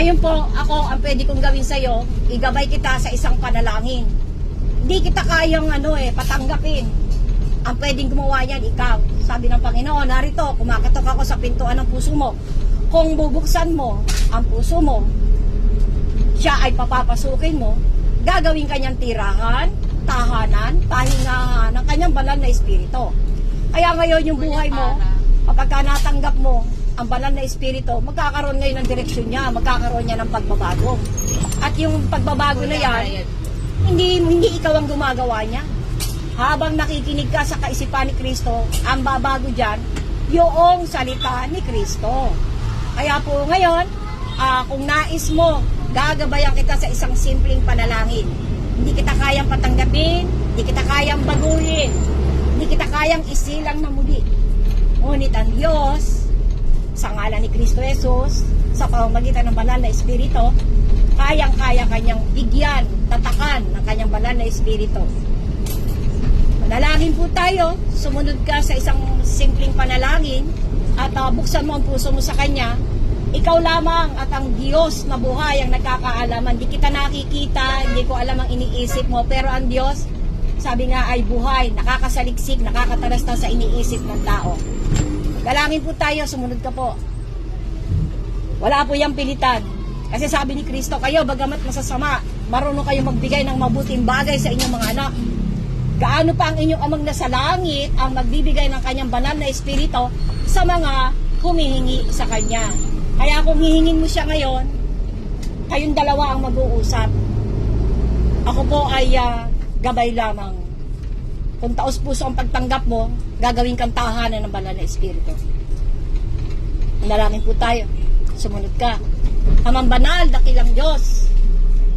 ngayon po, ako, ang pwede kong gawin sa'yo, igabay kita sa isang panalangin. Hindi kita kayang patanggapin. Ang pwedeng gumawa yan, ikaw. Sabi ng Panginoon, narito, kumakatok ako sa pintuan ng puso mo. Kung bubuksan mo ang puso mo, siya ay papapasukin mo, gagawin kanyang tirahan, tahanan, pahingahan ng kanyang banal na espiritu. Kaya ngayon yung buhay mo, kapag natanggap mo ang banal na espiritu, magkakaroon ngayon ng direksyon niya, magkakaroon niya ng pagbabago. At yung pagbabago na yan, hindi ikaw ang gumagawa niya. Habang nakikinig ka sa kaisipan ni Kristo, ang babago dyan, yung salita ni Kristo. Kaya po ngayon, kung nais mo, gagabayan kita sa isang simpleng panalangin. Hindi kita kayang patanggapin, hindi kita kayang baguhin, hindi kita kayang isilang na muli. Ngunit ang Diyos, sa ngalan ni Kristo Jesus, sa pamamagitan ng banal na espiritu, kayang-kaya kanyang bigyan, tatakan ng kanyang banal na espiritu. Manalangin po tayo, sumunod ka sa isang simpleng panalangin at buksan mo ang puso mo sa Kanya. Ikaw lamang at ang Diyos na buhay ang nagkakaalaman. Hindi kita nakikita, hindi ko alam ang iniisip mo, pero ang Diyos, sabi nga ay buhay, nakakasaliksik, nakakatarasta sa iniisip ng tao. Dalangin po tayo, sumunod ka po. Wala po yung pilitan. Kasi sabi ni Kristo, kayo bagamat masasama, marunong kayo magbigay ng mabuting bagay sa inyong mga anak. Gaano pa ang inyong amang nasa langit ang magbibigay ng kanyang banal na espiritu sa mga humihingi sa kanya. Kaya kung hihingin mo siya ngayon, kayong dalawa ang mag-uusap. Ako po ay gabay lamang. Kung taos puso ang pagtanggap mo, gagawin kang tahanan ng banal na espiritu. Manalangin po tayo. Sumunod ka. Amang banal, dakilang Diyos,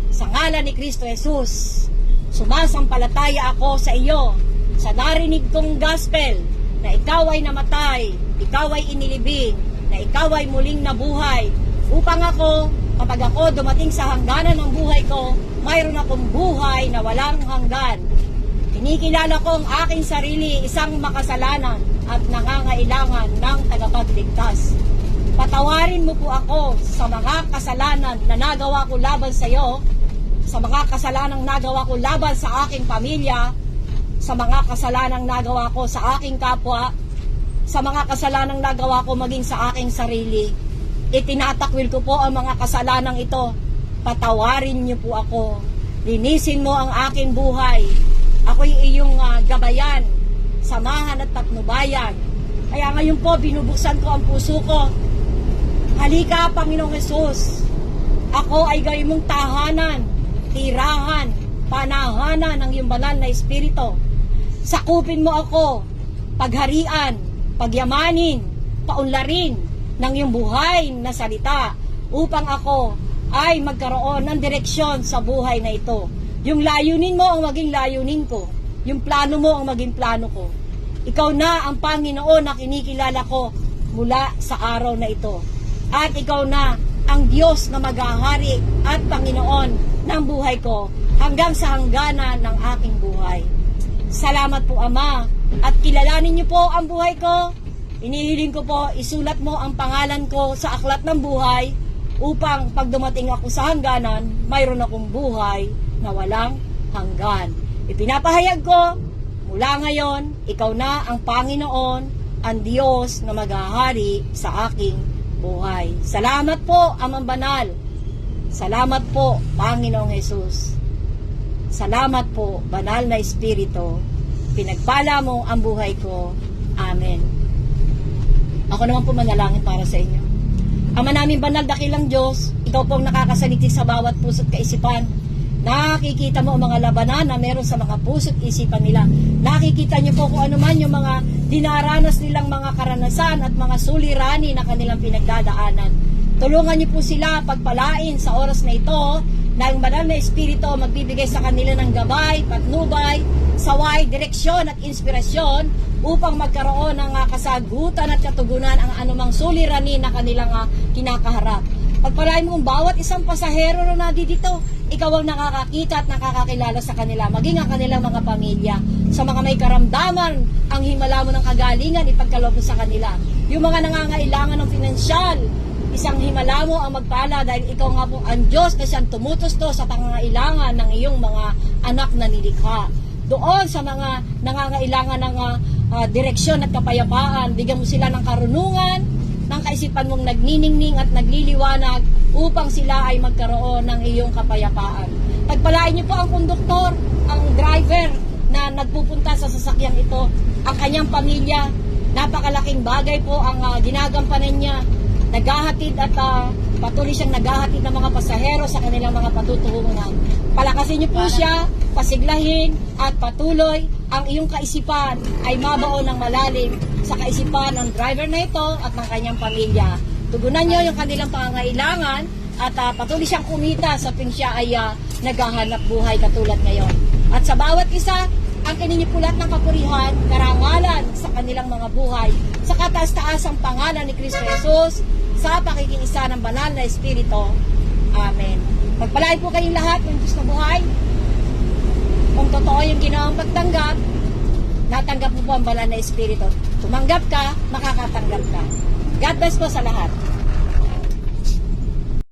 sa ngalan ni Kristo Jesus, sumasampalataya ako sa iyo sa narinig kong gospel na ikaw ay namatay, ikaw ay inilibing, na ikaw ay muling nabuhay upang ako, kapag ako dumating sa hangganan ng buhay ko, mayroon akong buhay na walang hanggan. Kinikilala ko ang aking sarili isang makasalanan at nangangailangan ng tagapagligtas. Patawarin mo po ako sa mga kasalanan na nagawa ko laban sa iyo, sa mga kasalanang nagawa ko laban sa aking pamilya, sa mga kasalanang nagawa ko sa aking kapwa, sa mga kasalanang nagawa ko maging sa aking sarili. Itinatakwil ko po ang mga kasalanang ito. Patawarin niyo po ako. Linisin mo ang aking buhay. Ako'y iyong gabayan, samahan at patnubayan. Kaya ngayon po, binubuksan ko ang puso ko. Halika, Panginoong Hesus. Ako ay gawin mong tahanan, tirahan, panahanan ng iyong banal na espiritu. Sakupin mo ako, pagharian, pagyamanin, paunlarin ng iyong buhay na salita upang ako ay magkaroon ng direksyon sa buhay na ito. Yung layunin mo ang maging layunin ko. Yung plano mo ang maging plano ko. Ikaw na ang Panginoon na kinikilala ko mula sa araw na ito. At ikaw na ang Diyos na maghahari at Panginoon ng buhay ko hanggang sa hangganan ng aking buhay. Salamat po, Ama, at kilalanin niyo po ang buhay ko. Inihiling ko po, isulat mo ang pangalan ko sa aklat ng buhay upang pag dumating ako sa hangganan, mayroon akong buhay na walang hanggan. Ipinapahayag ko, mula ngayon, ikaw na ang Panginoon, ang Diyos na maghahari sa aking buhay. Salamat po, Amang Banal. Salamat po, Panginoong Jesus. Salamat po, Banal na Espiritu. Pinagpala mo ang buhay ko. Amen. Ako naman po manalangin para sa inyo. Ama namin banal, dakilang Diyos, ikaw po ang nakakasaliti sa bawat puso't kaisipan. Nakikita mo ang mga labanan na meron sa mga puso't isipan nila. Nakikita niyo po kung ano man yung mga dinaranas nilang mga karanasan at mga suliranin na kanilang pinagdadaanan. Tulungan niyo po sila pagpalain sa oras na ito na ang banal na espiritu magbibigay sa kanila ng gabay, patnubay, saway, direksyon at inspirasyon upang magkaroon ng kasagutan at katugunan ang anumang suliranin na kanilang kinakaharap. Pagpalain mo ang bawat isang pasahero na dito, ikaw ang nakakakita at nakakakilala sa kanila, maging ang kanilang mga pamilya. Sa mga may karamdaman, ang himala mo ng kagalingan, ipagkaloob mo sa kanila. Yung mga nangangailangan ng pinansyal, isang himala mo ang magpala dahil ikaw nga po ang Diyos na siyang tumutusto sa pangangailangan ng iyong mga anak na nilikha. Doon sa mga nangangailangan ng direksyon at kapayapaan, bigyan mo sila ng karunungan, ng kaisipan mong nagniningning at nagliliwanag upang sila ay magkaroon ng iyong kapayapaan. Pagpalain niyo po ang konduktor, ang driver na nagpupunta sa sasakyang ito, ang kanyang pamilya. Napakalaking bagay po ang ginagampanan niya. Naghahatid at patuloy siyang naghahatid ng mga pasahero sa kanilang mga patutunguhan. Palakasin niyo po siya, pasiglahin at patuloy ang iyong kaisipan ay mabaon ng malalim sa kaisipan ng driver na ito at ng kanyang pamilya. Tugunan niyo yung kanilang pangangailangan at patuloy siyang kumita sa tuwing siya ay naghahanap buhay katulad ngayon. At sa bawat isa, ang kininipulat ng kapurihan, karangalan sa kanilang mga buhay, sa kataas-taasang pangalan ni Kristo Jesus, sa pakikiisa ng banal na Espiritu. Amen. Pagpalain po kayong lahat ng Diyos na buhay. Kung totoo yung ginawang pagtanggap, natanggap mo po ang banal na Espiritu. Tumanggap ka, makakatanggap ka. God bless po sa lahat.